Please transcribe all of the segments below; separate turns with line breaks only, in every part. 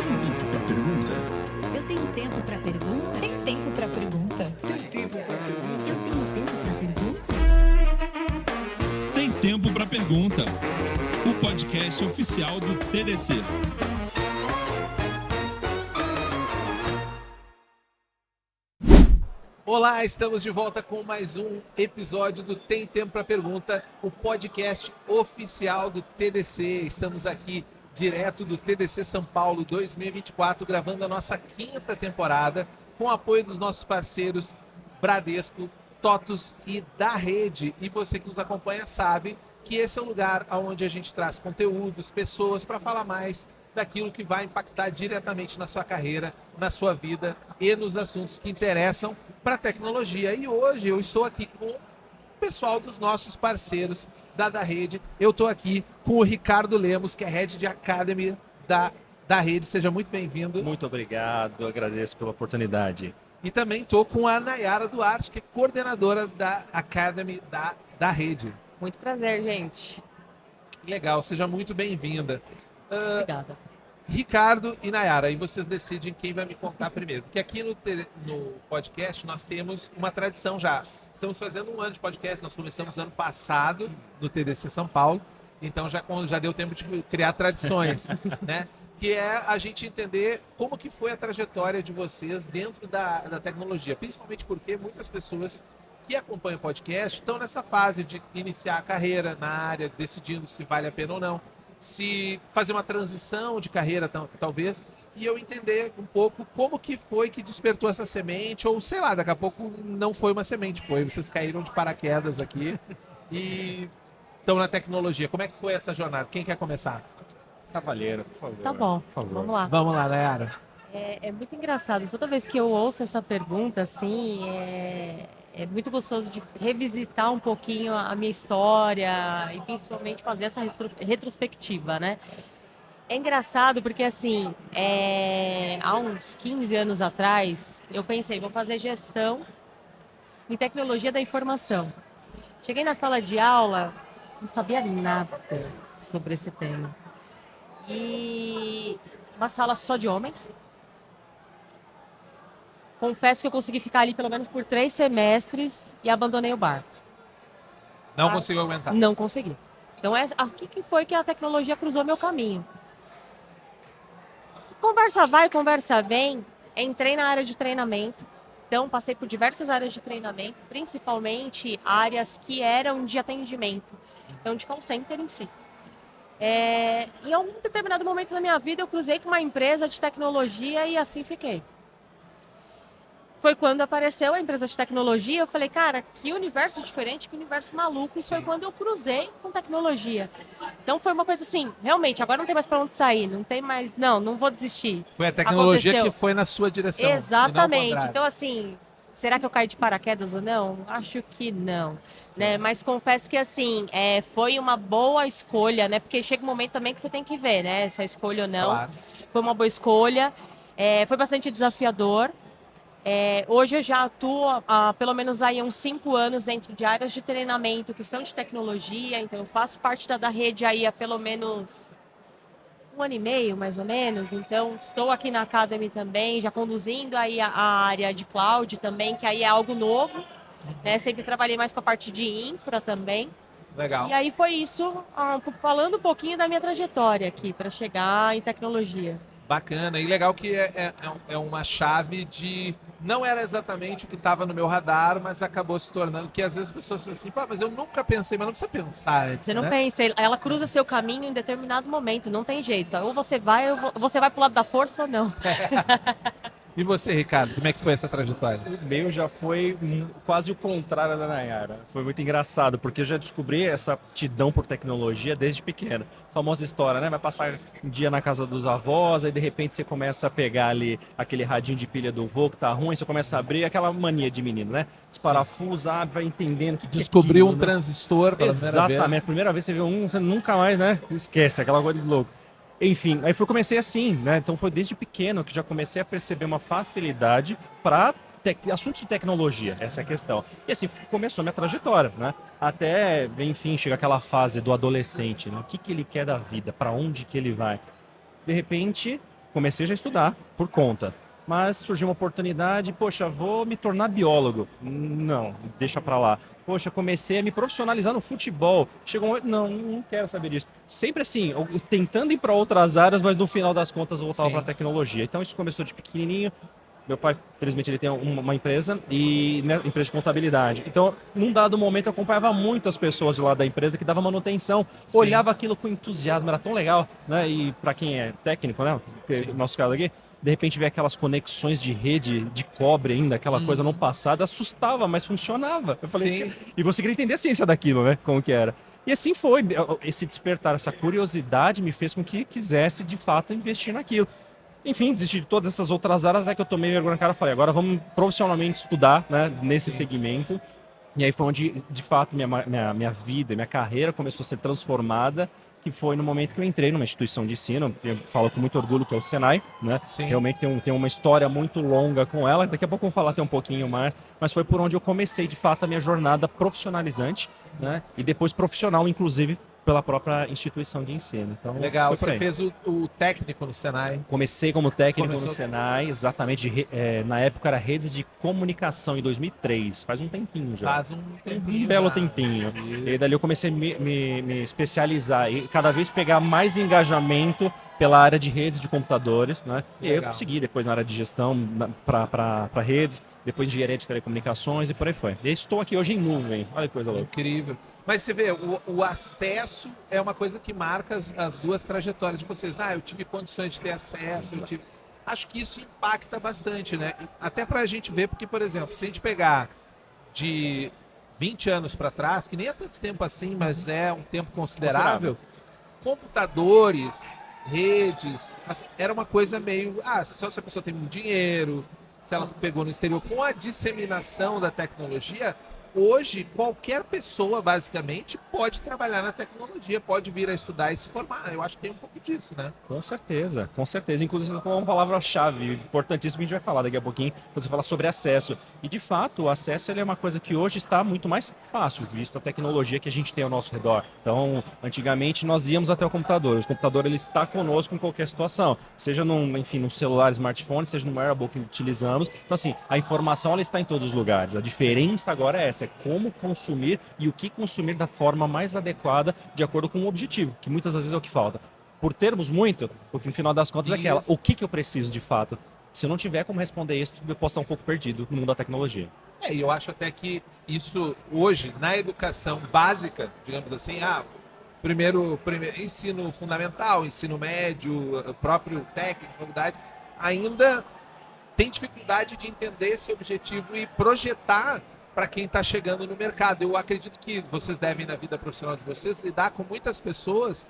Tem tempo para pergunta?
Eu tenho tempo para pergunta?
Tem tempo para pergunta?
Eu tenho tempo para pergunta?
Tem Tempo para Pergunta, o podcast oficial do TDC.
Olá, estamos de volta com mais um episódio do Tem Tempo para Pergunta, o podcast oficial do TDC. Estamos aqui direto do TDC São Paulo 2024, gravando a nossa 5ª temporada, com o apoio dos nossos parceiros Bradesco, TOTUS e da Rede. E você que nos acompanha sabe que esse é o lugar onde a gente traz conteúdos, pessoas para falar mais daquilo que vai impactar diretamente na sua carreira, na sua vida e nos assuntos que interessam para a tecnologia. E hoje eu estou aqui com o pessoal dos nossos parceiros da Rede. Eu estou aqui com o Ricardo Lemos, que é Head de Academy da Rede. Seja muito bem-vindo.
Muito obrigado, agradeço pela oportunidade.
E também estou com a Nayara Duarte, que é coordenadora da Academy da Rede.
Muito prazer, gente.
Legal, seja muito bem-vinda.
Obrigada.
Ricardo e Nayara, aí vocês decidem quem vai me contar primeiro. Porque aqui no podcast nós temos uma tradição já. Estamos fazendo um ano de podcast, nós começamos ano passado no TDC São Paulo, então já deu tempo de criar tradições, né? Que é a gente entender como que foi a trajetória de vocês dentro da tecnologia. Principalmente porque muitas pessoas que acompanham o podcast estão nessa fase de iniciar a carreira na área, decidindo se vale a pena ou não, se fazer uma transição de carreira, talvez, e eu entender um pouco como que foi que despertou essa semente, ou sei lá, daqui a pouco não foi uma semente, vocês caíram de paraquedas aqui e estão na tecnologia. Como é que foi essa jornada? Quem quer começar?
Cavalheiro, por favor.
Tá bom,
Por favor.
vamos lá.
Vamos lá, Nayara.
É muito engraçado, toda vez que eu ouço essa pergunta, assim, é muito gostoso de revisitar um pouquinho a minha história e principalmente fazer essa retrospectiva, né? É engraçado porque, assim, há uns 15 anos atrás, eu pensei, vou fazer gestão em tecnologia da informação. Cheguei na sala de aula, não sabia nada sobre esse tema. E uma sala só de homens. Confesso que eu consegui ficar ali pelo menos por 3 semestres e abandonei o barco.
Não consigo aguentar.
Não consegui. Então, aqui que foi que a tecnologia cruzou meu caminho. Conversa vai, conversa vem. Entrei na área de treinamento. Então, passei por diversas áreas de treinamento, principalmente áreas que eram de atendimento. Então, de call center em si. Em algum determinado momento da minha vida, eu cruzei com uma empresa de tecnologia e assim fiquei. Foi quando apareceu a empresa de tecnologia, eu falei, cara, que universo diferente, que universo maluco. E foi quando eu cruzei com tecnologia. Então foi uma coisa assim, realmente, agora não tem mais pra onde sair, não tem mais, não vou desistir.
Foi a tecnologia
Aconteceu.
que foi na sua direção.
Exatamente. Então assim, será que eu caí de paraquedas ou não? Acho que não. Né? Mas confesso que assim, foi uma boa escolha, né? Porque chega um momento também que você tem que ver, né? Se é escolha ou não.
Claro.
Foi uma boa escolha. Foi bastante desafiador. Hoje eu já atuo há pelo menos aí uns 5 anos dentro de áreas de treinamento que são de tecnologia, então eu faço parte da rede aí há pelo menos 1 ano e meio, mais ou menos. Então estou aqui na Academy também, já conduzindo aí a área de cloud também, que aí é algo novo, né? Sempre trabalhei mais com a parte de infra também.
Legal.
E aí foi isso, falando um pouquinho da minha trajetória aqui para chegar em tecnologia.
Bacana, e legal que é uma chave de... Não era exatamente o que estava no meu radar, mas acabou se tornando, que às vezes as pessoas falam assim, pô, mas eu nunca pensei, mas não precisa pensar antes,
Você não
né?
pensa, ela cruza seu caminho em determinado momento, não tem jeito. Ou você vai pro lado da força ou não.
E você, Ricardo, como é que foi essa trajetória?
O meu já foi quase o contrário da Nayara. Foi muito engraçado, porque eu já descobri essa aptidão por tecnologia desde pequeno. Famosa história, né? Vai passar um dia na casa dos avós, aí de repente você começa a pegar ali aquele radinho de pilha do vô que tá ruim, você começa a abrir, aquela mania de menino, né? Desparafusa, abre, vai entendendo que
Descobriu
é
um
aquilo, né?
transistor pela primeira vez.
Exatamente. A primeira vez que você vê um, você nunca mais, né? Esquece, aquela coisa de louco. Enfim, aí comecei assim, né? Então foi desde pequeno que já comecei a perceber uma facilidade para assuntos de tecnologia, essa é a questão. E assim, começou minha trajetória, né? Até, enfim, chega aquela fase do adolescente, né? O que ele quer da vida, para onde que ele vai. De repente, comecei já a estudar por conta. Mas surgiu uma oportunidade, poxa, vou me tornar biólogo. Não, deixa pra lá. Poxa, comecei a me profissionalizar no futebol. Chegou um momento, não quero saber disso. Sempre assim, tentando ir para outras áreas, mas no final das contas eu voltava
Sim.
para tecnologia. Então isso começou de pequenininho. Meu pai, felizmente, ele tem uma empresa, e né, empresa de contabilidade. Então, num dado momento, eu acompanhava muito as pessoas de lá da empresa que davam manutenção.
Sim.
Olhava aquilo com entusiasmo, era tão legal, né? E para quem é técnico, né? No nosso caso aqui, de repente vê aquelas conexões de rede de cobre ainda, aquela coisa no passado, assustava, mas funcionava. Eu falei,
Sim.
e você queria entender a ciência daquilo, né? Como que era. E assim foi, esse despertar, essa curiosidade me fez com que quisesse, de fato, investir naquilo. Enfim, desisti de todas essas outras áreas, até que eu tomei vergonha na cara e falei, agora vamos profissionalmente estudar, né, nesse segmento. E aí foi onde, de fato, minha vida, minha carreira começou a ser transformada, que foi no momento que eu entrei numa instituição de ensino. Eu falo com muito orgulho que é o Senai, né?
Sim.
Realmente tem uma história muito longa com ela, daqui a pouco eu vou falar até um pouquinho mais, mas foi por onde eu comecei, de fato, a minha jornada profissionalizante, né? E depois profissional, inclusive, pela própria instituição de ensino. Então,
Legal,
foi por
você
aí.
fez o técnico no Senai.
Comecei como técnico
Começou-
no Senai, exatamente. Na época era redes de comunicação, em 2003. Faz um tempinho já.
Faz um tempinho.
Um belo
já.
tempinho.
Isso.
E dali eu comecei a me especializar e cada vez pegar mais engajamento pela área de redes de computadores, né? E aí eu
Legal.
segui depois na área de gestão para redes, depois engenharia de telecomunicações e por aí foi. E estou aqui hoje em nuvem. Olha que coisa louca.
Incrível. Mas você vê, o acesso é uma coisa que marca as duas trajetórias de vocês. Eu tive condições de ter acesso, eu tive... Acho que isso impacta bastante, né? Até pra gente ver, porque, por exemplo, se a gente pegar de 20 anos para trás, que nem é tanto tempo assim, mas é um tempo considerável, computadores, redes, era uma coisa meio... só se a pessoa tem muito dinheiro, se ela pegou no exterior. Com a disseminação da tecnologia, hoje qualquer pessoa, basicamente, pode trabalhar na tecnologia, pode vir a estudar e se formar. Eu acho que tem um pouco disso, né?
Com certeza, com certeza. Inclusive, você falou uma palavra-chave importantíssima que a gente vai falar daqui a pouquinho, quando você falar sobre acesso. E, de fato, o acesso ele é uma coisa que hoje está muito mais fácil, visto a tecnologia que a gente tem ao nosso redor. Então, antigamente, nós íamos até o computador. O computador ele está conosco em qualquer situação, seja num celular, smartphone, seja no wearable que utilizamos. Então, assim, a informação ela está em todos os lugares. A diferença agora é essa, é como consumir e o que consumir da forma mais adequada, de acordo com o objetivo, que muitas vezes é o que falta. Por termos muito, porque no final das contas é aquela, o que eu preciso de fato? Se eu não tiver como responder isso, eu posso estar um pouco perdido no mundo da tecnologia.
E eu acho até que isso hoje, na educação básica, digamos assim, primeiro ensino fundamental, ensino médio, próprio técnico, faculdade, ainda tem dificuldade de entender esse objetivo e projetar para quem está chegando no mercado. Eu acredito que vocês devem, na vida profissional de vocês, lidar com muitas pessoas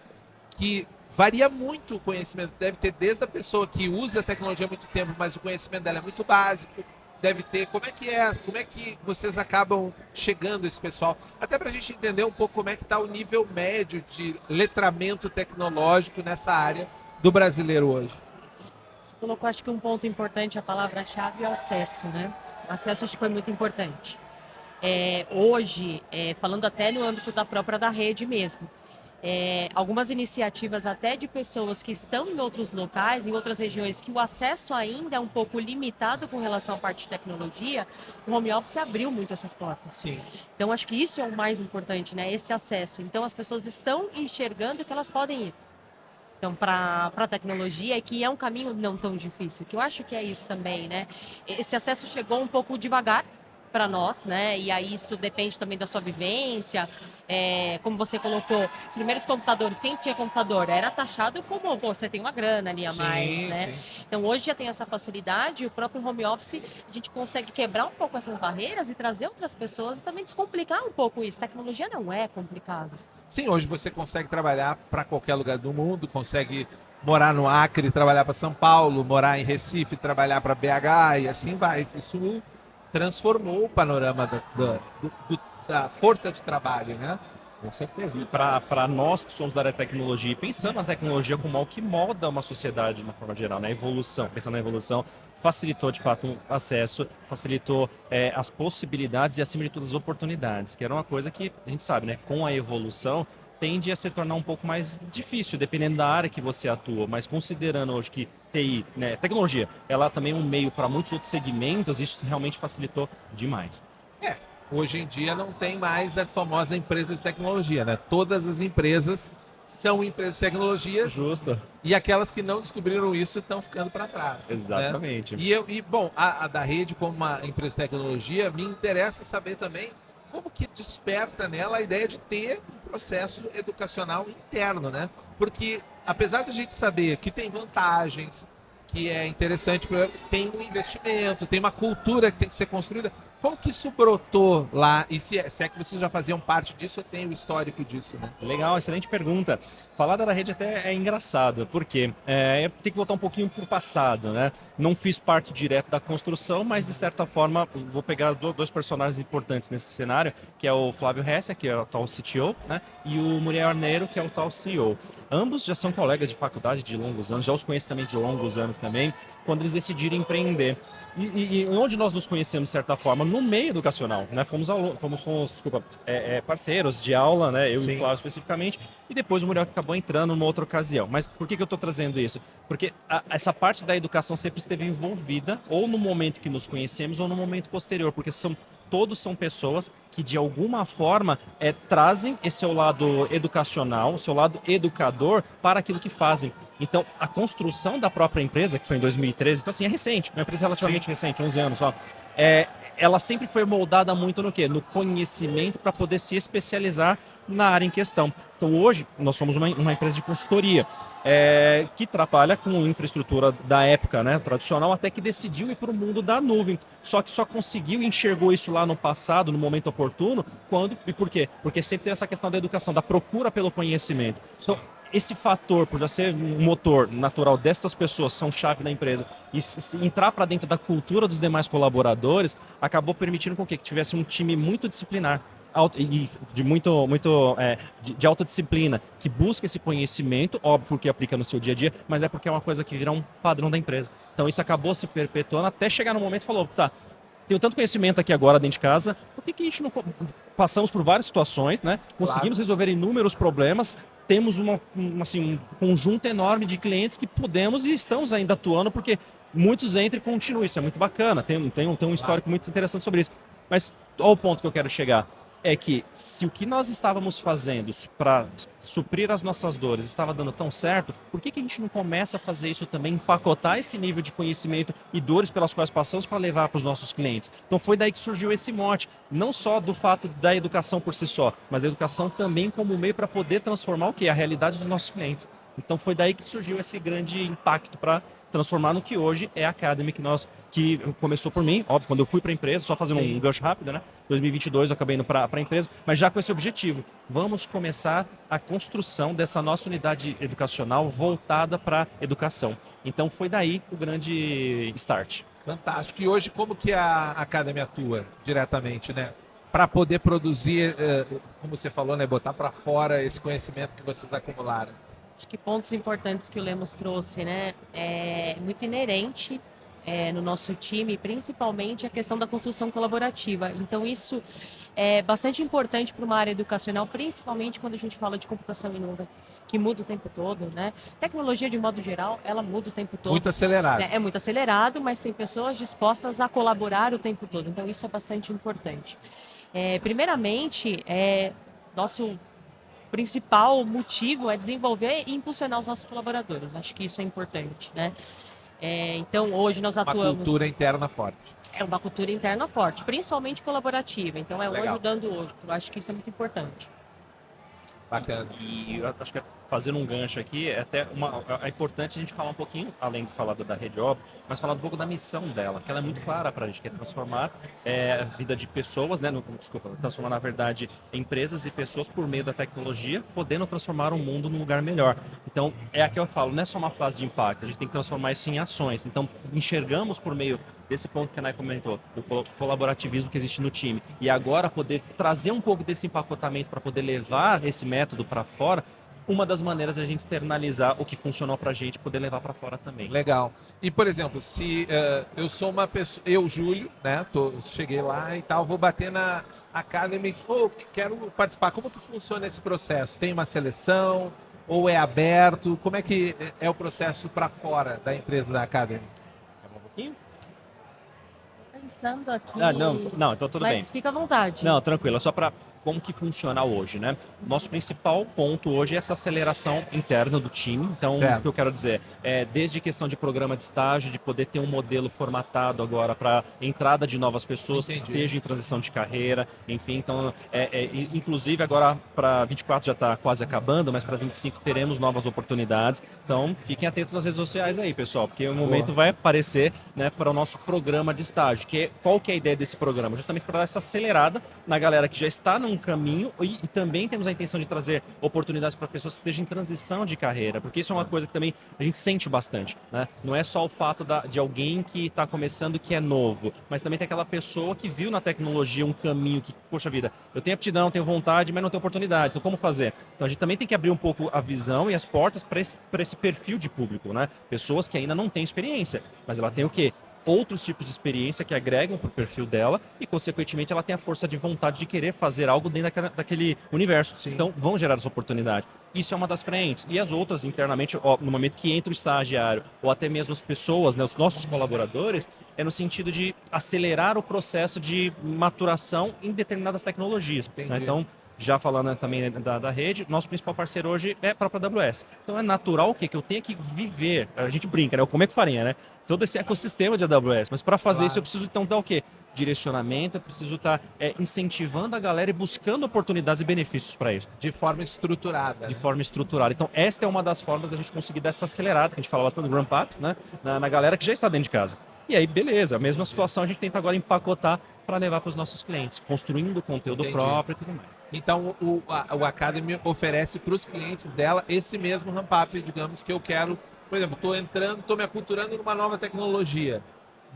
que varia muito o conhecimento. Deve ter desde a pessoa que usa a tecnologia há muito tempo, mas o conhecimento dela é muito básico. Deve ter. Como é que vocês acabam chegando a esse pessoal? Até para a gente entender um pouco como é que está o nível médio de letramento tecnológico nessa área do brasileiro hoje.
Você colocou, acho que um ponto importante, a palavra-chave é o acesso, né? O acesso acho que foi muito importante. Hoje, falando até no âmbito da própria da rede mesmo, algumas iniciativas até de pessoas que estão em outros locais, em outras regiões, que o acesso ainda é um pouco limitado com relação à parte de tecnologia, o home office abriu muito essas portas.
Sim.
Então, acho que isso é o mais importante, né? Esse acesso. Então, as pessoas estão enxergando que elas podem ir. Então, para a tecnologia, que é um caminho não tão difícil, que eu acho que é isso também, né? Esse acesso chegou um pouco devagar para nós, né? E aí isso depende também da sua vivência. Como você colocou, os primeiros computadores, quem tinha computador era taxado como, você tem uma grana ali a mais, né?
Sim.
Então, hoje já tem essa facilidade, o próprio home office, a gente consegue quebrar um pouco essas barreiras e trazer outras pessoas e também descomplicar um pouco isso. Tecnologia não é complicado.
Sim, hoje você consegue trabalhar para qualquer lugar do mundo, consegue morar no Acre e trabalhar para São Paulo, morar em Recife e trabalhar para BH e assim vai. Isso transformou o panorama da força de trabalho, né?
Com certeza. E para nós que somos da área de tecnologia, e pensando na tecnologia como algo que molda uma sociedade de uma forma geral, na evolução, pensando na evolução, facilitou de fato o acesso, facilitou as possibilidades e acima de tudo as oportunidades, que era uma coisa que a gente sabe, né? Com a evolução, tende a se tornar um pouco mais difícil, dependendo da área que você atua. Mas considerando hoje que TI, né, tecnologia, ela também é um meio para muitos outros segmentos, isso realmente facilitou demais.
Hoje em dia não tem mais a famosa empresa de tecnologia, né? Todas as empresas são empresas de tecnologias
Justo.
e aquelas que não descobriram isso estão ficando para trás. Né?
Exatamente.
Bom, a da rede como uma empresa de tecnologia, me interessa saber também como que desperta nela a ideia de ter um processo educacional interno, né? Porque apesar da gente saber que tem vantagens, que é interessante, tem um investimento, tem uma cultura que tem que ser construída. Como que isso brotou lá? E se é que vocês já faziam parte disso, eu tenho o histórico disso, né?
Legal, excelente pergunta. Falar da rede até é engraçado, porque tem que voltar um pouquinho para o passado, né? Não fiz parte direto da construção, mas de certa forma vou pegar dois personagens importantes nesse cenário, que é o Flávio Hessia, que é o tal CTO, né? E o Muriel Arneiro, que é o tal CEO. Ambos já são colegas de faculdade de longos anos, já os conheço também de longos anos também, quando eles decidiram empreender. E onde nós nos conhecemos, de certa forma? No meio educacional, né? Fomos parceiros de aula, né? Eu e o Flávio especificamente, e depois o Muriel que acabou entrando numa outra ocasião. Mas por que eu estou trazendo isso? Porque essa parte da educação sempre esteve envolvida, ou no momento que nos conhecemos, ou no momento posterior, porque todos são pessoas que de alguma forma trazem esse seu lado educacional, o seu lado educador para aquilo que fazem. Então, a construção da própria empresa, que foi em 2013, então assim, é recente, uma empresa relativamente recente, 11 anos só, ela sempre foi moldada muito no quê? No conhecimento para poder se especializar na área em questão. Então, hoje, nós somos uma empresa de consultoria que trabalha com infraestrutura da época, né, tradicional, até que decidiu ir para o mundo da nuvem. Só que só conseguiu e enxergou isso lá no passado, no momento oportuno, quando e por quê? Porque sempre tem essa questão da educação, da procura pelo conhecimento. Então, esse fator, por já ser um motor natural destas pessoas, são chave da empresa, e se entrar para dentro da cultura dos demais colaboradores, acabou permitindo com que tivesse um time muito disciplinar e de autodisciplina, que busca esse conhecimento, óbvio que aplica no seu dia a dia, mas é porque é uma coisa que vira um padrão da empresa. Então isso acabou se perpetuando até chegar no momento e falou, tá, tenho tanto conhecimento aqui agora dentro de casa, por que a gente não... Passamos por várias situações, né? Conseguimos resolver inúmeros problemas, temos um conjunto enorme de clientes que podemos e estamos ainda atuando, porque muitos entram e continuam, isso é muito bacana, tem um histórico muito interessante sobre isso. Mas olha o ponto que eu quero chegar. É que se o que nós estávamos fazendo para suprir as nossas dores estava dando tão certo, por que a gente não começa a fazer isso também, empacotar esse nível de conhecimento e dores pelas quais passamos para levar para os nossos clientes? Então foi daí que surgiu esse mote, não só do fato da educação por si só, mas da educação também como meio para poder transformar o quê? A realidade dos nossos clientes. Então foi daí que surgiu esse grande impacto para transformar no que hoje é a Academy, que começou por mim, óbvio, quando eu fui para a empresa, só fazendo um gancho rápido, né? 2022 eu acabei indo para a empresa, mas já com esse objetivo, vamos começar a construção dessa nossa unidade educacional voltada para educação. Então foi daí o grande start.
Fantástico. E hoje como que a Academy atua diretamente, né? Para poder produzir, como você falou, né? Botar para fora esse conhecimento que vocês acumularam.
Acho que pontos importantes que o Lemos trouxe, né? É muito inerente no nosso time, principalmente a questão da construção colaborativa. Então, isso é bastante importante para uma área educacional, principalmente quando a gente fala de computação em nuvem, que muda o tempo todo, né? Tecnologia, de modo geral, ela muda o tempo todo.
Muito acelerado.
É muito acelerado, mas tem pessoas dispostas a colaborar o tempo todo. Então, isso é bastante importante. Primeiramente, nosso principal motivo é desenvolver e impulsionar os nossos colaboradores. Acho que isso é importante, né? Então, hoje nós atuamos...
Uma cultura interna forte.
É uma cultura interna forte, principalmente colaborativa. Então, um
Legal.
ajudando o outro. Acho que isso é muito importante.
Bacana.
E eu acho que fazendo um gancho aqui, é importante a gente falar um pouquinho, além de falar da Rede Óbvio, mas falar um pouco da missão dela, que ela é muito clara para a gente, que é transformar a vida de pessoas, né? Transformar, na verdade, empresas e pessoas por meio da tecnologia, podendo transformar o mundo num lugar melhor. Então, é a que eu falo, não é só uma frase de impacto, a gente tem que transformar isso em ações. Então, enxergamos por meio desse ponto que a Nai comentou, do colaborativismo que existe no time, e agora poder trazer um pouco desse empacotamento para poder levar esse método para fora, uma das maneiras de a gente externalizar o que funcionou pra gente, poder levar pra fora também.
Legal. E, por exemplo, se eu sou uma pessoa, eu, Júlio, né, cheguei lá e tal, vou bater na Academy, quero participar. Como que funciona esse processo? Tem uma seleção ou é aberto? Como é que é o processo para fora da empresa da Academy?
Quer um pouquinho?
Pensando aqui.
Não, então tudo
mas
bem.
fica à vontade.
Não, tranquilo, é só para como que funciona hoje, né? Nosso principal ponto hoje é essa aceleração interna do time. Então,
Certo.
o que eu quero dizer é, desde questão de programa de estágio, de poder ter um modelo formatado agora para entrada de novas pessoas que
Entendi.
estejam em transição de carreira, enfim. Então, inclusive agora para 24 já está quase acabando, mas para 25 teremos novas oportunidades. Então, fiquem atentos nas redes sociais aí, pessoal, porque o momento vai aparecer, né, para o nosso programa de estágio. Qual que é a ideia desse programa? Justamente para dar essa acelerada na galera que já está num caminho e também temos a intenção de trazer oportunidades para pessoas que estejam em transição de carreira, porque isso é uma coisa que também a gente sente bastante, né? Não é só o fato de alguém que está começando que é novo, mas também tem aquela pessoa que viu na tecnologia um caminho que, poxa vida, eu tenho aptidão, tenho vontade, mas não tenho oportunidade, então como fazer? Então a gente também tem que abrir um pouco a visão e as portas para esse perfil de público, né? Pessoas que ainda não têm experiência, mas ela tem o quê? Outros tipos de experiência que agregam para o perfil dela e, consequentemente, ela tem a força de vontade de querer fazer algo dentro daquele universo.
Sim.
Então, vão gerar essa oportunidade. Isso é uma das frentes. E as outras, internamente, ó, no momento que entra o estagiário, ou até mesmo as pessoas, né, os nossos colaboradores, é no sentido de acelerar o processo de maturação em determinadas tecnologias. Né?
Entendi.
Então, já falando também da rede, nosso principal parceiro hoje é a própria AWS. Então é natural o quê? Que eu tenha que viver, a gente brinca, né? Eu comer com farinha, né? Todo esse ecossistema de AWS. Mas para fazer isso eu preciso então dar o quê? Direcionamento, eu preciso estar incentivando a galera e buscando oportunidades e benefícios para isso.
De forma estruturada.
De forma estruturada. Então esta é uma das formas da gente conseguir dar essa acelerada, que a gente fala bastante do ramp up, né? Na galera que já está dentro de casa. E aí, beleza, a mesma situação a gente tenta agora empacotar para levar para os nossos clientes, construindo conteúdo
Entendi.
próprio e tudo mais.
Então, o Academy oferece para os clientes dela esse mesmo ramp-up, digamos, que eu quero. Por exemplo, estou me aculturando numa nova tecnologia,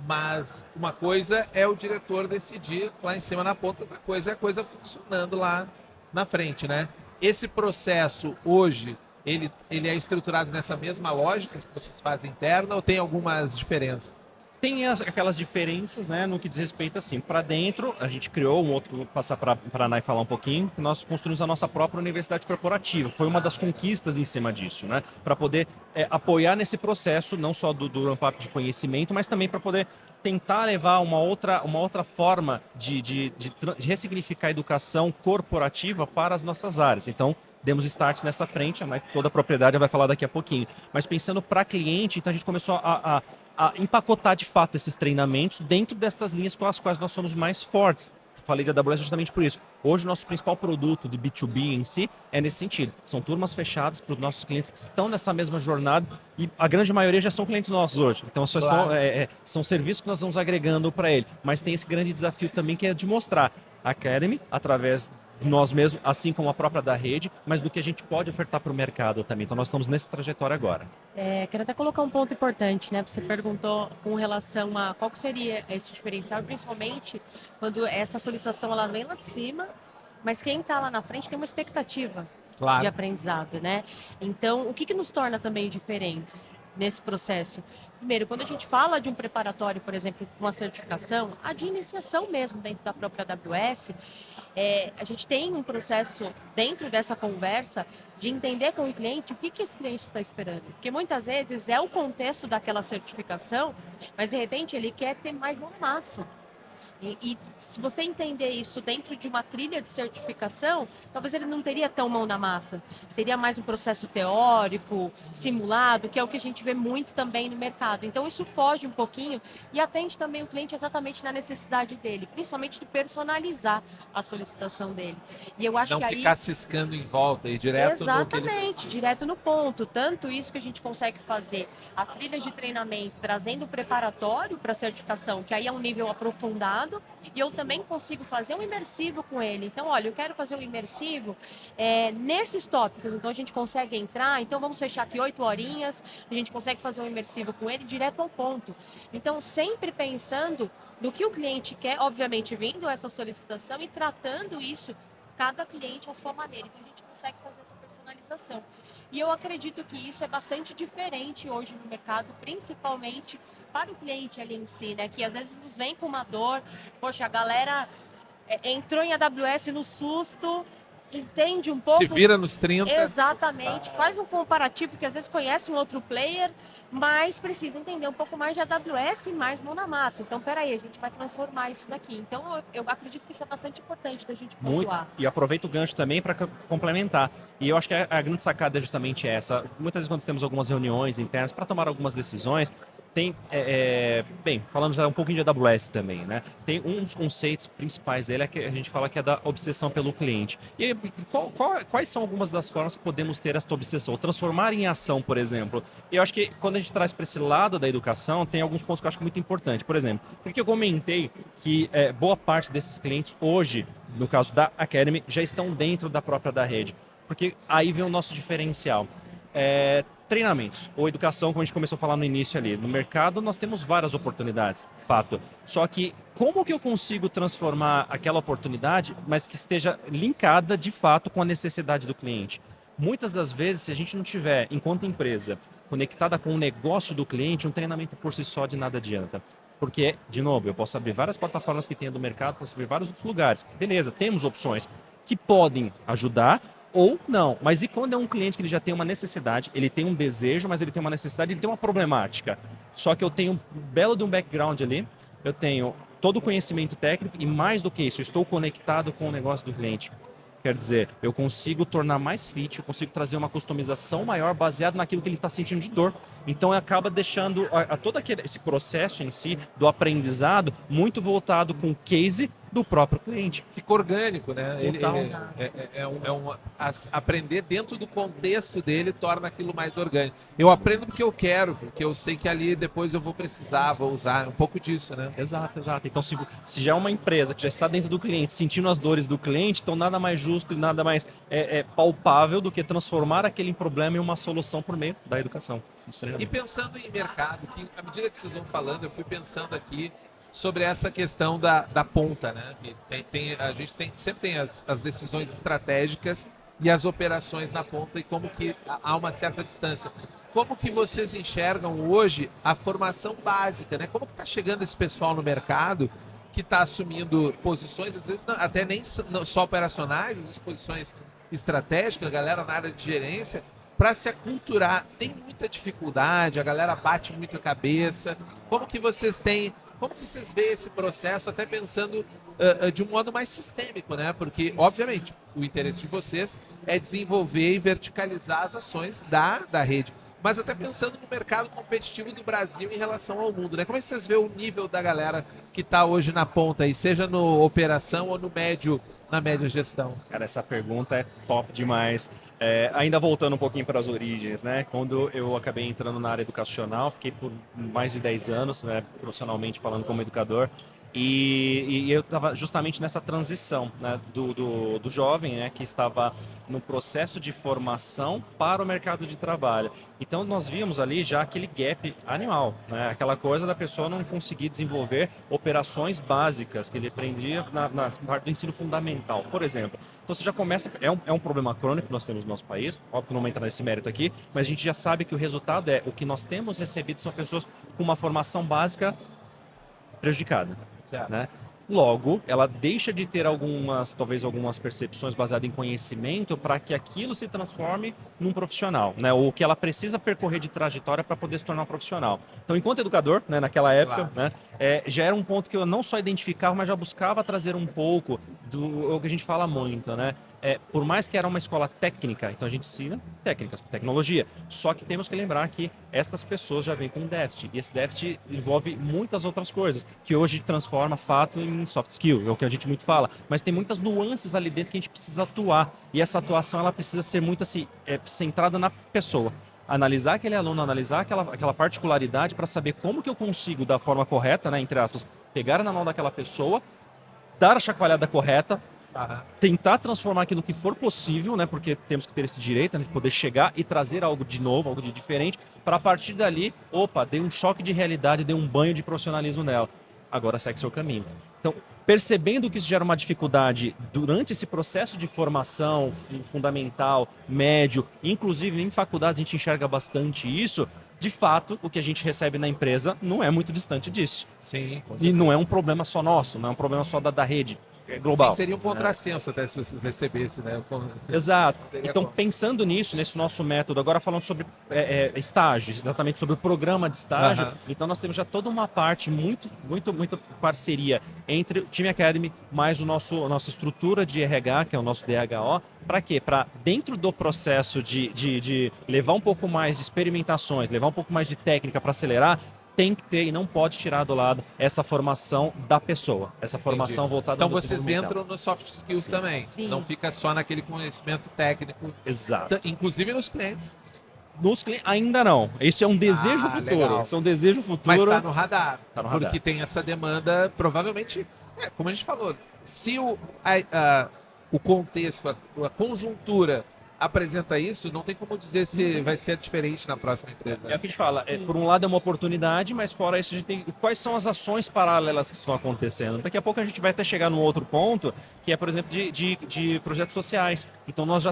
mas uma coisa é o diretor decidir lá em cima na ponta, outra coisa é a coisa funcionando lá na frente, né? Esse processo hoje, ele é estruturado nessa mesma lógica que vocês fazem interna ou tem algumas diferenças?
Tem aquelas diferenças, né, no que diz respeito, assim, para dentro, a gente criou um outro, vou passar para a Nay falar um pouquinho, que nós construímos a nossa própria universidade corporativa, foi uma das conquistas em cima disso, né, para poder apoiar nesse processo, não só do ramp-up de conhecimento, mas também para poder tentar levar uma outra forma de ressignificar a educação corporativa para as nossas áreas. Então, demos start nessa frente, toda a propriedade vai falar daqui a pouquinho. Mas pensando para cliente, então a gente começou a empacotar de fato esses treinamentos dentro destas linhas com as quais nós somos mais fortes. Falei de AWS justamente por isso. Hoje o nosso principal produto de B2B em si é nesse sentido. São turmas fechadas para os nossos clientes que estão nessa mesma jornada e a grande maioria já são clientes nossos hoje. Então são serviços que nós vamos agregando para ele. Mas tem esse grande desafio também que é de mostrar a Academy através de nós mesmos, assim como a própria da rede, mas do que a gente pode ofertar para o mercado também. Então nós estamos nessa trajetória agora.
Quero até colocar um ponto importante, né? Você perguntou com relação a qual que seria esse diferencial, principalmente quando essa solicitação ela vem lá de cima, mas quem está lá na frente tem uma expectativa de aprendizado, né? Então, o que nos torna também diferentes nesse processo? Primeiro, quando a gente fala de um preparatório, por exemplo, uma certificação, a de iniciação mesmo dentro da própria AWS, a gente tem um processo dentro dessa conversa de entender com o cliente o que esse cliente está esperando. Porque muitas vezes é o contexto daquela certificação, mas de repente ele quer ter mais mão na massa. E se você entender isso dentro de uma trilha de certificação, talvez ele não teria tão mão na massa. Seria mais um processo teórico, simulado, que é o que a gente vê muito também no mercado. Então isso foge um pouquinho e atende também o cliente exatamente na necessidade dele, principalmente de personalizar a solicitação dele. E eu acho
não
que aí...
ficar ciscando em volta e direto no que ele precisa.
Direto no ponto. Tanto isso que a gente consegue fazer as trilhas de treinamento, trazendo o preparatório para a certificação, que aí é um nível aprofundado, e eu também consigo fazer um imersivo com ele. Então, olha, eu quero fazer um imersivo nesses tópicos. Então, a gente consegue entrar. Então, vamos fechar aqui 8 horinhas. A gente consegue fazer um imersivo com ele direto ao ponto. Então, sempre pensando no que o cliente quer, obviamente, vindo essa solicitação e tratando isso, cada cliente à sua maneira. Então, a gente consegue fazer essa personalização. especialização. E eu acredito que isso é bastante diferente hoje no mercado, principalmente para o cliente ali em si, né? Que às vezes nos vem com uma dor, poxa, a galera entrou em AWS no susto, entende um pouco.
Se vira nos 30.
Exatamente, faz um comparativo, que às vezes conhece um outro player, mas precisa entender um pouco mais de AWS e mais mão na massa. Então, peraí, a gente vai transformar isso daqui. Então, eu acredito que isso é bastante importante da gente
Muito.
pontuar.
E aproveito o gancho também para complementar. E eu acho que a grande sacada é justamente essa. Muitas vezes, quando temos algumas reuniões internas para tomar algumas decisões, tem, bem, falando já um pouquinho de AWS também, né? Tem um dos conceitos principais dele que a gente fala que é da obsessão pelo cliente. E quais são algumas das formas que podemos ter essa obsessão? Transformar em ação, por exemplo. E eu acho que quando a gente traz para esse lado da educação, tem alguns pontos que eu acho muito importante. Por exemplo, porque eu comentei que boa parte desses clientes hoje, no caso da Academy, já estão dentro da própria da rede. Porque aí vem o nosso diferencial. Treinamentos ou educação, como a gente começou a falar no início ali. No mercado nós temos várias oportunidades, fato. Só que como que eu consigo transformar aquela oportunidade, mas que esteja linkada de fato com a necessidade do cliente? Muitas das vezes, se a gente não tiver, enquanto empresa, conectada com o negócio do cliente, um treinamento por si só de nada adianta. Porque, de novo, eu posso abrir várias plataformas que tenha do mercado, posso abrir vários outros lugares. Beleza, temos opções que podem ajudar, ou não. Mas e quando é um cliente que ele já tem uma necessidade, ele tem um desejo, mas ele tem uma necessidade, ele tem uma problemática. Só que eu tenho um belo de um background ali, eu tenho todo o conhecimento técnico e mais do que isso, eu estou conectado com o negócio do cliente. Quer dizer, eu consigo tornar mais fit, eu consigo trazer uma customização maior baseado naquilo que ele está sentindo de dor. Então acaba deixando todo esse processo em si, do aprendizado, muito voltado com o case do próprio cliente.
Fica orgânico, né?
Exato.
Aprender dentro do contexto dele torna aquilo mais orgânico. Eu aprendo porque eu quero, porque eu sei que ali depois eu vou precisar, vou usar. É um pouco disso, né?
Exato, exato. Então, se já é uma empresa que já está dentro do cliente, sentindo as dores do cliente, então nada mais justo e nada mais palpável do que transformar aquele problema em uma solução por meio da educação.
E pensando em mercado, que à medida que vocês vão falando, eu fui pensando aqui sobre essa questão da ponta, né? A gente sempre tem as decisões estratégicas e as operações na ponta e como que há uma certa distância. Como que vocês enxergam hoje a formação básica, né? Como que está chegando esse pessoal no mercado que está assumindo posições, às vezes até nem só operacionais, às vezes posições estratégicas, galera na área de gerência, para se aculturar? Tem muita dificuldade, a galera bate muito a cabeça. Como que vocês veem esse processo, até pensando de um modo mais sistêmico, né? Porque, obviamente, o interesse de vocês é desenvolver e verticalizar as ações da rede. Mas até pensando no mercado competitivo do Brasil em relação ao mundo, né? Como é que vocês veem o nível da galera que está hoje na ponta aí, seja no operação ou na média gestão?
Cara, essa pergunta é top demais. Ainda voltando um pouquinho para as origens, né? Quando eu acabei entrando na área educacional, fiquei por mais de 10 anos, né, profissionalmente falando como educador, e eu estava justamente nessa transição, né, do jovem, né, que estava no processo de formação para o mercado de trabalho. Então nós víamos ali já aquele gap animal, né, aquela coisa da pessoa não conseguir desenvolver operações básicas que ele aprendia na parte do ensino fundamental, por exemplo. Então você já começa, é um problema crônico que nós temos no nosso país, óbvio que não vou entrar nesse mérito aqui, mas a gente já sabe que o resultado o que nós temos recebido são pessoas com uma formação básica prejudicada, né? Logo, ela deixa de ter talvez algumas percepções baseadas em conhecimento para que aquilo se transforme num profissional, né? Ou que ela precisa percorrer de trajetória para poder se tornar um profissional. Então, enquanto educador, né, naquela época,
Claro.
né, já era um ponto que eu não só identificava, mas já buscava trazer um pouco do que a gente fala muito, né? Por mais que era uma escola técnica, então a gente ensina técnicas, tecnologia. Só que temos que lembrar que estas pessoas já vêm com um déficit. E esse déficit envolve muitas outras coisas, que hoje transforma fato em soft skill, é o que a gente muito fala. Mas tem muitas nuances ali dentro que a gente precisa atuar. E essa atuação ela precisa ser muito assim, centrada na pessoa. Analisar aquele aluno, analisar aquela particularidade para saber como que eu consigo, da forma correta, né, entre aspas, pegar na mão daquela pessoa, dar a chacoalhada correta, tentar transformar aquilo que for possível, né? Porque temos que ter esse direito, né, de poder chegar e trazer algo de novo, algo de diferente, para a partir dali, dei um choque de realidade, dei um banho de profissionalismo nela. Agora segue seu caminho. Então, percebendo que isso gera uma dificuldade durante esse processo de formação fundamental, médio, inclusive em faculdades a gente enxerga bastante isso, de fato, o que a gente recebe na empresa não é muito distante disso.
Sim, com
E não é um problema só nosso, não é um problema só da rede. É global.
Sim, seria um contrassenso até se vocês recebessem, né?
Exato.
Teria
Então,
como.
pensando nisso, nesse nosso método, agora falando sobre estágios, exatamente sobre o programa de estágio,
Aham.
então nós temos já toda uma parte, muito parceria entre o Time Academy mais a nossa estrutura de RH, que é o nosso DHO. Para quê? Para dentro do processo de levar um pouco mais de experimentações, levar um pouco mais de técnica para acelerar, tem que ter e não pode tirar do lado essa formação da pessoa, essa formação voltada
Então
no
vocês
desenvolvimento.
entram no soft skills
Sim.
também.
Sim.
Não fica só naquele conhecimento técnico,
Exato.
inclusive nos clientes.
Nos clientes, ainda não. Isso é um desejo futuro.
legal.
Isso é um desejo
Mas
futuro.
está no radar.
Tá no radar.
Porque tem essa demanda, provavelmente, como a gente falou, se o contexto, a conjuntura apresenta isso, não tem como dizer se vai ser diferente na próxima empresa.
É o que a gente fala.
Sim.
Por um lado é uma oportunidade, mas fora isso a gente tem quais são as ações paralelas que estão acontecendo. Daqui a pouco a gente vai até chegar num outro ponto, que é, por exemplo, de projetos sociais. Então nós,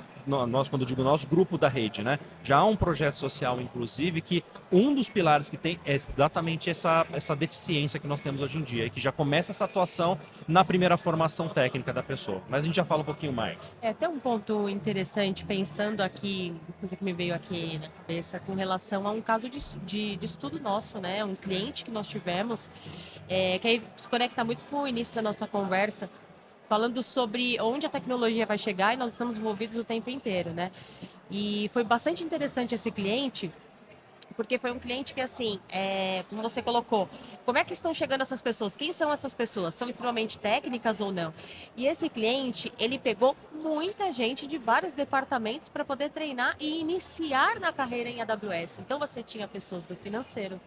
quando eu digo nós, grupo da rede, né? Já há um projeto social, inclusive, que um dos pilares que tem é exatamente essa deficiência que nós temos hoje em dia, e que já começa essa atuação na primeira formação técnica da pessoa. Mas a gente já fala um pouquinho mais.
É até um ponto interessante, pensando aqui, coisa que me veio aqui na cabeça, com relação a um caso de estudo nosso, né? Um cliente que nós tivemos, que aí se conecta muito com o início da nossa conversa, falando sobre onde a tecnologia vai chegar, e nós estamos envolvidos o tempo inteiro, né? E foi bastante interessante esse cliente, porque foi um cliente que, assim, como você colocou, como é que estão chegando essas pessoas? Quem são essas pessoas? São extremamente técnicas ou não? E esse cliente, ele pegou muita gente de vários departamentos para poder treinar e iniciar na carreira em AWS. Então, você tinha pessoas do financeiro,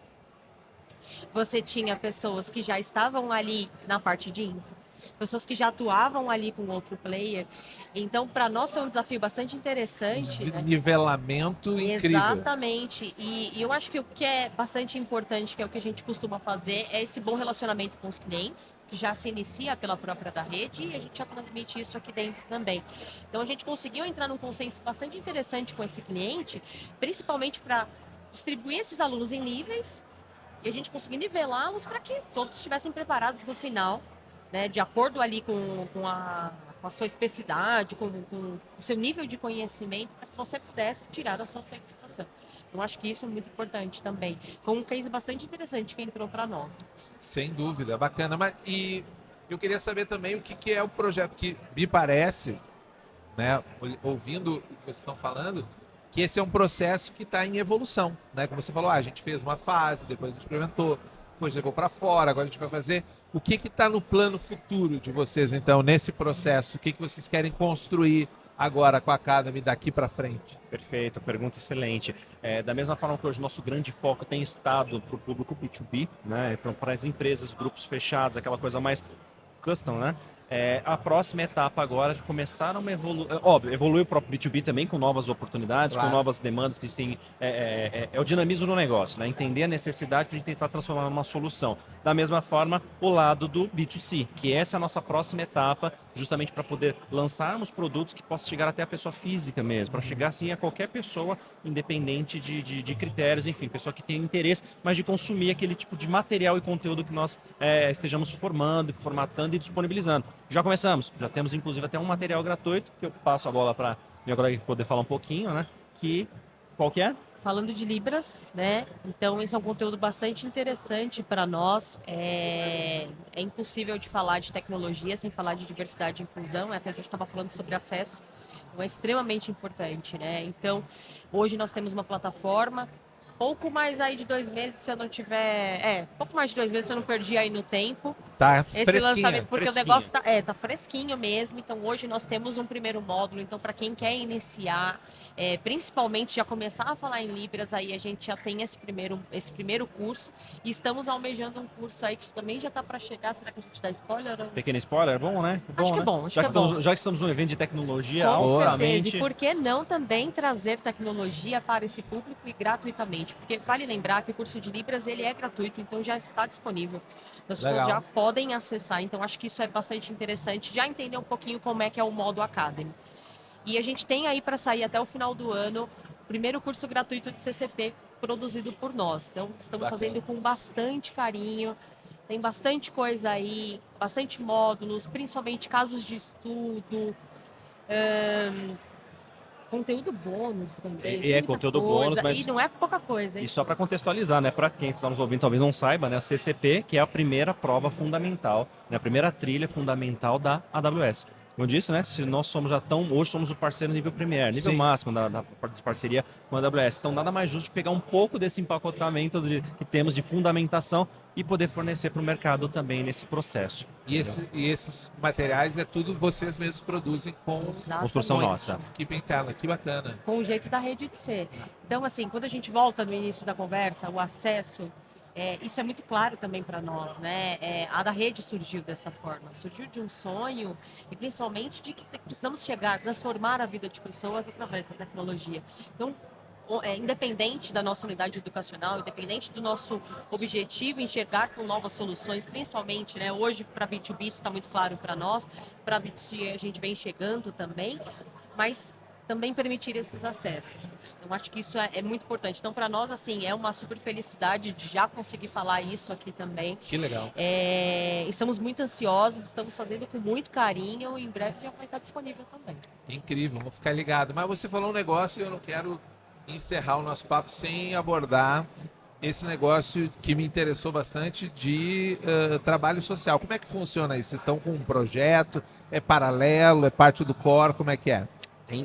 você tinha pessoas que já estavam ali na parte de infra, pessoas que já atuavam ali com outro player. Então, para nós foi um desafio bastante interessante, né?
Nivelamento incrível.
Exatamente. E eu acho que o que é bastante importante, que é o que a gente costuma fazer, é esse bom relacionamento com os clientes, que já se inicia pela própria da rede, e a gente já transmite isso aqui dentro também. Então, a gente conseguiu entrar num consenso bastante interessante com esse cliente, principalmente para distribuir esses alunos em níveis, e a gente conseguir nivelá-los para que todos estivessem preparados no final, né, de acordo ali com a sua especificidade, com o seu nível de conhecimento, para que você pudesse tirar a sua certificação. Eu acho que isso é muito importante também. Foi um case bastante interessante que entrou para nós.
Sem dúvida, bacana. E eu queria saber também o que é o projeto, que me parece, né, ouvindo o que vocês estão falando, que esse é um processo que está em evolução, né? Como você falou, a gente fez uma fase, depois a gente implementou, depois levou para fora, agora a gente vai fazer. O que está no plano futuro de vocês, então, nesse processo? O que vocês querem construir agora com a Academy daqui para frente?
Perfeito, pergunta excelente. Da mesma forma que hoje o nosso grande foco tem estado para o público B2B, né, para as empresas, grupos fechados, aquela coisa mais custom, né? A próxima etapa agora de começar uma evolução. Óbvio, evoluir o próprio B2B também com novas oportunidades,
Claro.
com novas demandas que tem. É o dinamismo do negócio, né? Entender a necessidade para a gente tentar transformar numa solução. Da mesma forma, o lado do B2C, que essa é a nossa próxima etapa, justamente para poder lançarmos produtos que possam chegar até a pessoa física mesmo, para chegar assim a qualquer pessoa, independente de critérios, enfim, pessoa que tem interesse, mas de consumir aquele tipo de material e conteúdo que nós estejamos formando, formatando e disponibilizando. Já começamos, já temos inclusive até um material gratuito, que eu passo a bola para minha colega poder falar um pouquinho, né? Qual que é?
Falando de Libras, né? Então, esse é um conteúdo bastante interessante para nós. É impossível de falar de tecnologia sem falar de diversidade e inclusão. Até a gente estava falando sobre acesso. Então, é extremamente importante, né? Então, hoje nós temos uma plataforma. Pouco mais aí de 2 meses, se eu não tiver... pouco mais de 2 meses, se eu não perdi aí no tempo.
Tá
Esse
fresquinha.
lançamento, porque
fresquinho.
o negócio tá fresquinho mesmo. Então, hoje nós temos um primeiro módulo. Então, para quem quer iniciar, principalmente já começar a falar em Libras, aí a gente já tem esse primeiro curso. E estamos almejando um curso aí que também já está para chegar. Será que a gente dá spoiler?
Pequeno spoiler, é bom, né?
Acho que é
né?
bom, acho
já
que é
estamos,
bom.
Já que estamos num evento de tecnologia,
Com certeza.
altamente...
E por que não também trazer tecnologia para esse público e gratuitamente? Porque vale lembrar que o curso de Libras ele é gratuito, então já está disponível. As pessoas
Legal.
já podem podem acessar. Então, acho que isso é bastante interessante, já entender um pouquinho como é que é o modo Academy. E a gente tem aí para sair até o final do ano o primeiro curso gratuito de CCP produzido por nós. Então, estamos fazendo com bastante carinho. Tem bastante coisa aí, bastante módulos, principalmente casos de estudo, conteúdo bônus também.
É conteúdo bônus, mas...
E não é pouca coisa, hein?
E só para contextualizar, né, para quem está nos ouvindo talvez não saiba, né, a CCP, que é a primeira prova fundamental, né, a primeira trilha fundamental da AWS. Como eu disse, né, se nós somos hoje somos o parceiro nível Premier, nível máximo da parceria com a AWS. Então nada mais justo de pegar um pouco desse empacotamento que temos de fundamentação e poder fornecer para o mercado também nesse processo.
E esses materiais é tudo vocês mesmos produzem com
construção nossa.
Equipe interna, que bacana.
Com o jeito da rede de ser. Então, assim, quando a gente volta no início da conversa, o acesso, isso é muito claro também para nós, né? A da rede surgiu dessa forma, surgiu de um sonho e principalmente de que precisamos transformar a vida de pessoas através da tecnologia. Então, independente da nossa unidade educacional, independente do nosso objetivo, enxergar com novas soluções, principalmente, né, hoje para B2B isso está muito claro para nós, para B2C a gente vem chegando também, mas também permitir esses acessos. Então, acho que isso é muito importante. Então, para nós, assim, é uma super felicidade de já conseguir falar isso aqui também.
Que legal.
Estamos muito ansiosos, estamos fazendo com muito carinho e em breve já vai estar disponível também.
Incrível, vou ficar ligado. Mas você falou um negócio e eu não quero encerrar o nosso papo sem abordar esse negócio que me interessou bastante de trabalho social. Como é que funciona isso? Vocês estão com um projeto? É paralelo? É parte do core? Como é que é?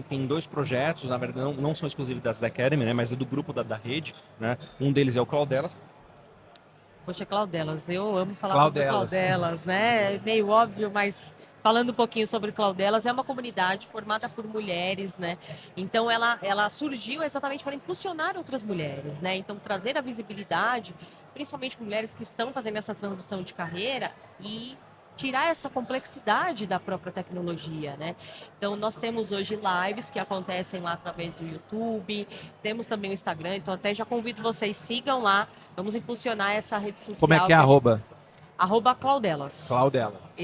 Tem dois projetos, na verdade não são exclusividades da Academy, né, mas é do grupo da rede. Né? Um deles é o Claudelas.
Poxa, Claudelas, eu amo falar
Claudelas.
sobre Claudelas, né? É meio óbvio, mas falando um pouquinho sobre Claudelas, é uma comunidade formada por mulheres, né? Então ela surgiu exatamente para impulsionar outras mulheres, né? Então trazer a visibilidade, principalmente para mulheres que estão fazendo essa transição de carreira e tirar essa complexidade da própria tecnologia, né? Então, nós temos hoje lives que acontecem lá através do YouTube, temos também o Instagram, então até já convido vocês, sigam lá, vamos impulsionar essa rede social.
Como é que é arroba?
Arroba Claudelas.
Claudelas.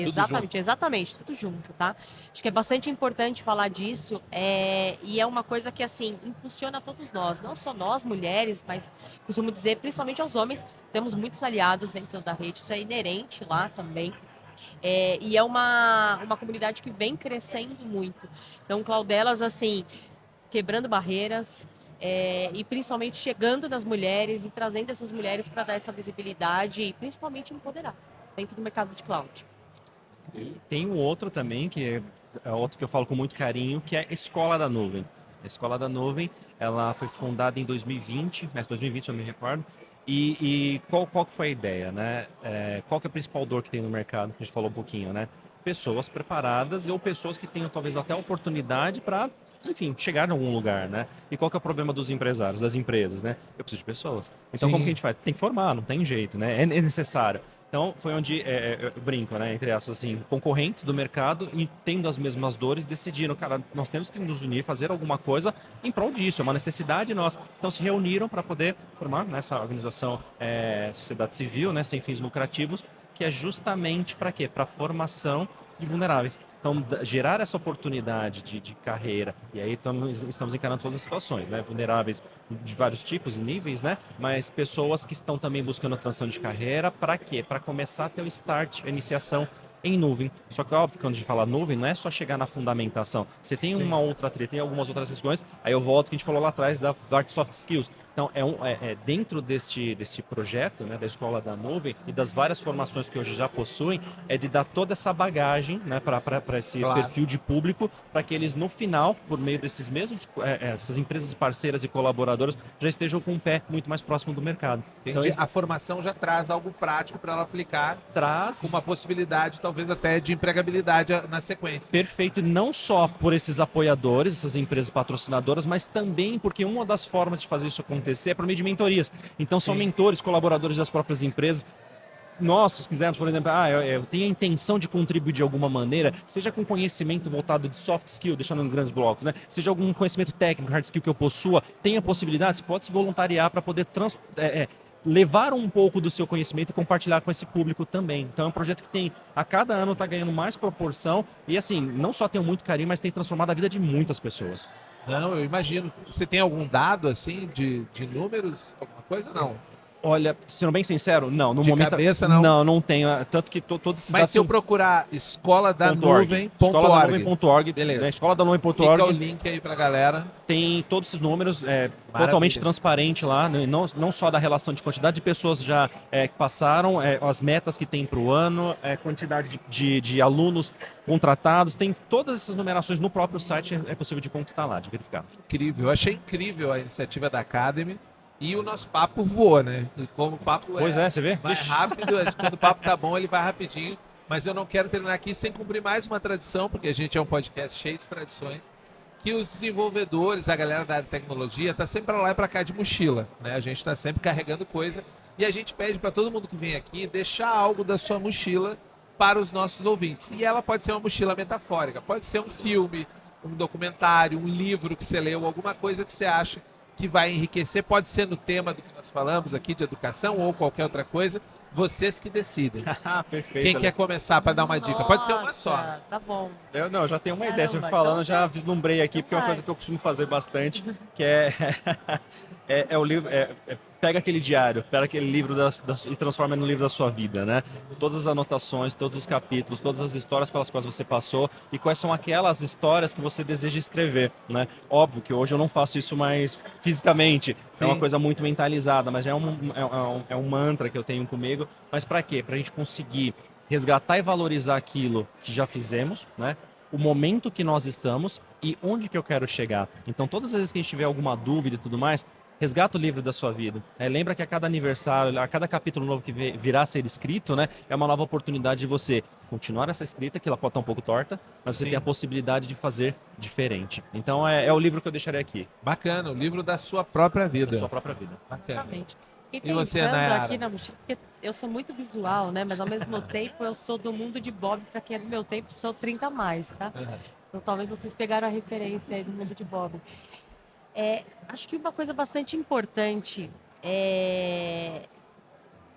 Exatamente, tudo junto, tá? Acho que é bastante importante falar disso, e é uma coisa que, assim, impulsiona todos nós, não só nós, mulheres, mas costumo dizer, principalmente aos homens, que temos muitos aliados dentro da rede, isso é inerente lá também. E é uma comunidade que vem crescendo muito. Então, Claudelas, assim, quebrando barreiras e principalmente chegando nas mulheres e trazendo essas mulheres para dar essa visibilidade e principalmente empoderar dentro do mercado de cloud.
E tem um outro também, que é outro que eu falo com muito carinho, que é a Escola da Nuvem. A Escola da Nuvem, ela foi fundada em 2020, mas 2020 se eu me recordo. E qual que foi a ideia, né? Qual que é a principal dor que tem no mercado, que a gente falou um pouquinho, né? Pessoas preparadas ou pessoas que tenham talvez até oportunidade para, enfim, chegar em algum lugar, né? E qual que é o problema dos empresários, das empresas, né? Eu preciso de pessoas. Então, como que a gente faz? Tem que formar, não tem jeito, né? É necessário. Então, foi onde, eu brinco, né, entre aspas, assim, concorrentes do mercado e tendo as mesmas dores, decidiram, cara, nós temos que nos unir, fazer alguma coisa em prol disso, é uma necessidade nossa. Então, se reuniram para poder formar nessa organização sociedade civil, né, sem fins lucrativos, que é justamente para quê? Para a formação de vulneráveis. Então, gerar essa oportunidade de carreira, e aí estamos encarando todas as situações, né? Vulneráveis de vários tipos e níveis, né? Mas pessoas que estão também buscando a transição de carreira, para quê? Para começar a ter o start, a iniciação em nuvem. Só que, óbvio, quando a gente fala nuvem, não é só chegar na fundamentação. Você tem uma outra trilha, tem algumas outras questões, aí eu volto que a gente falou lá atrás da Art Soft Skills. Então, dentro deste projeto, né, da Escola da Nuvem e das várias formações que hoje já possuem, é de dar toda essa bagagem, né, para esse perfil de público, para que eles, no final, por meio desses mesmos, essas empresas parceiras e colaboradoras, já estejam com um pé muito mais próximo do mercado.
Então, a formação já traz algo prático para ela aplicar, com uma possibilidade, talvez até de empregabilidade na sequência.
Perfeito, e não só por esses apoiadores, essas empresas patrocinadoras, mas também porque uma das formas de fazer isso acontecer é por meio de mentorias. Então, são mentores, colaboradores das próprias empresas. Nós, se quisermos, por exemplo, eu tenho a intenção de contribuir de alguma maneira, seja com conhecimento voltado de soft skill, deixando em grandes blocos, né? Seja algum conhecimento técnico, hard skill que eu possua, tenha possibilidade, você pode se voluntariar para poder levar um pouco do seu conhecimento e compartilhar com esse público também. Então é um projeto que tem, a cada ano está ganhando mais proporção e assim, não só tenho muito carinho, mas tem transformado a vida de muitas pessoas.
Não, eu imagino. Você tem algum dado, assim, de números? Alguma coisa? Não.
Olha, sendo bem sincero, não. No
De
momento,
cabeça, não?
Não tenho. Tanto que todos esses
Mas
dados
se eu
são
procurar escola da
.org.
nuvem.org,
Beleza.
Beleza.
Escola da
fica o
Nuvem.org
link aí pra galera.
tem todos esses números, totalmente
Maravilha.
transparente lá, né? Não só da relação de quantidade de pessoas já que passaram, as metas que tem para o ano, quantidade de alunos contratados, tem todas essas numerações no próprio site, é possível de conquistar lá, de verificar.
Incrível. Eu achei incrível a iniciativa da Academy. E o nosso papo voou, né? E como o papo
Pois é, você vê?
vai
Ixi.
rápido, quando o papo tá bom, ele vai rapidinho. Mas eu não quero terminar aqui sem cumprir mais uma tradição, porque a gente é um podcast cheio de tradições, que os desenvolvedores, a galera da área de tecnologia, tá sempre pra lá e pra cá de mochila, né? A gente tá sempre carregando coisa e a gente pede para todo mundo que vem aqui deixar algo da sua mochila para os nossos ouvintes. E ela pode ser uma mochila metafórica, pode ser um filme, um documentário, um livro que você leu, alguma coisa que você acha que vai enriquecer, pode ser no tema do que nós falamos aqui de educação ou qualquer outra coisa, vocês que decidem.
Perfeito.
Quem quer começar para dar uma dica? Pode ser uma só.
Nossa, Tá bom.
Eu já tenho uma ideia, você
Caramba,
foi falando,
então-
já vislumbrei aqui, porque é uma
Vai.
coisa que eu costumo fazer bastante, que é o livro, pega aquele diário, pega aquele livro e transforma no livro da sua vida, né? Todas as anotações, todos os capítulos, todas as histórias pelas quais você passou e quais são aquelas histórias que você deseja escrever, né? Óbvio que hoje eu não faço isso mais fisicamente,
Sim.
é uma coisa muito mentalizada, mas é um mantra que eu tenho comigo. Mas para quê? Para a gente conseguir resgatar e valorizar aquilo que já fizemos, né? O momento que nós estamos e onde que eu quero chegar. Então, todas as vezes que a gente tiver alguma dúvida e tudo mais, resgata o livro da sua vida. Lembra que a cada aniversário, a cada capítulo novo que virá a ser escrito, né, é uma nova oportunidade de você continuar essa escrita, que ela pode estar um pouco torta, mas você
Sim.
tem a possibilidade de fazer diferente. Então, é o livro que eu deixarei aqui,
Bacana, o livro da sua própria vida.
da sua própria vida.
Bacana.
Exatamente. Fiquei
E você,
pensando
Nayara?
aqui na mochila, porque eu sou muito visual, né? Mas ao mesmo tempo eu sou do mundo de Bob, para quem é do meu tempo, sou 30 a mais, tá?
Uhum.
Então talvez vocês pegaram a referência aí do mundo de Bob. Acho que uma coisa bastante importante é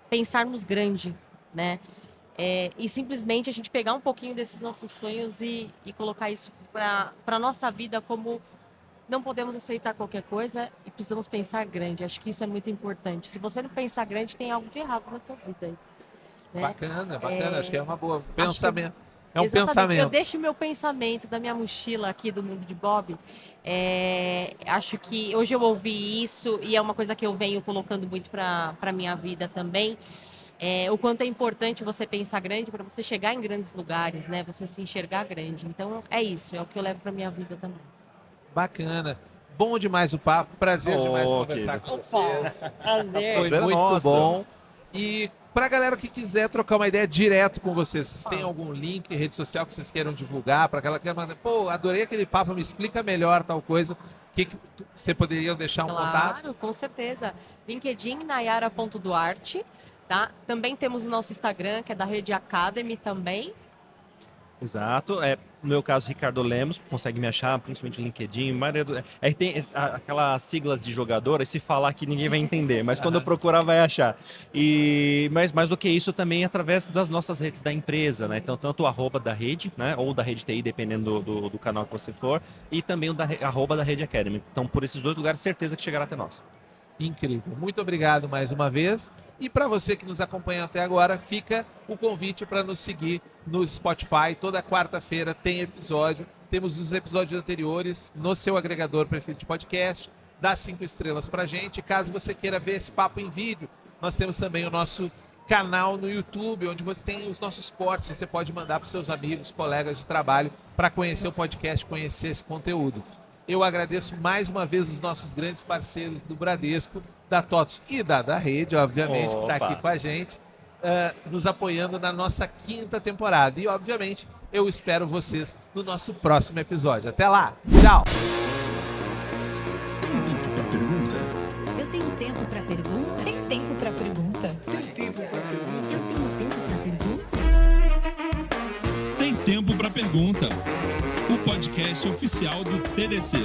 pensarmos grande, né? E simplesmente a gente pegar um pouquinho desses nossos sonhos e colocar isso para a nossa vida como não podemos aceitar qualquer coisa e precisamos pensar grande. Acho que isso é muito importante. Se você não pensar grande, tem algo de errado na sua vida aí. Né?
Bacana. Acho que é uma boa.
que-
Pensamento. É um
Exatamente.
pensamento.
Eu deixo meu pensamento da minha mochila aqui do mundo de Bob. Acho que hoje eu ouvi isso e é uma coisa que eu venho colocando muito para a minha vida também. O quanto é importante você pensar grande para você chegar em grandes lugares, né? Você se enxergar grande. Então é isso, é o que eu levo para minha vida também.
Bacana. Bom demais o papo. Prazer demais conversar com vocês.
Prazer.
Foi
Prazer
muito
nosso.
bom. E pra galera que quiser trocar uma ideia direto com vocês, vocês têm algum link, rede social que vocês queiram divulgar? Para aquela que quer mandar, pô, adorei aquele papo, me explica melhor tal coisa. O que você poderia deixar um
Claro,
contato?
com certeza. LinkedIn, nayara.duarte, tá? Também temos o nosso Instagram, que é da Rede Academy também.
Exato. No meu caso, Ricardo Lemos, consegue me achar, principalmente no LinkedIn. Tem aquelas siglas de jogador, e se falar que ninguém vai entender, mas quando eu procurar vai achar. Mas mais do que isso, também através das nossas redes da empresa, né? Então, tanto o arroba da rede, né? Ou da Rede TI, dependendo do canal que você for, e também o arroba da Rede Academy. Então, por esses dois lugares, certeza que chegará até nós.
Incrível. Muito obrigado mais uma vez. E para você que nos acompanha até agora, fica o convite para nos seguir no Spotify. Toda quarta-feira tem episódio. Temos os episódios anteriores no seu agregador preferido de podcast. Dá 5 estrelas para a gente. Caso você queira ver esse papo em vídeo, nós temos também o nosso canal no YouTube, onde você tem os nossos cortes. Você pode mandar para os seus amigos, colegas de trabalho, para conhecer o podcast, conhecer esse conteúdo. Eu agradeço mais uma vez os nossos grandes parceiros do Bradesco, da TOTS e da Rede, obviamente, que está
Opa.
aqui com a gente, nos apoiando na nossa 5ª temporada. E, obviamente, eu espero vocês no nosso próximo episódio. Até lá! Tchau!
Tem tempo pra pergunta? Eu tenho tempo pra pergunta?
Tem tempo para pergunta?
Eu tenho tempo pra pergunta?
Tem Tempo para Pergunta, o podcast oficial do TDC.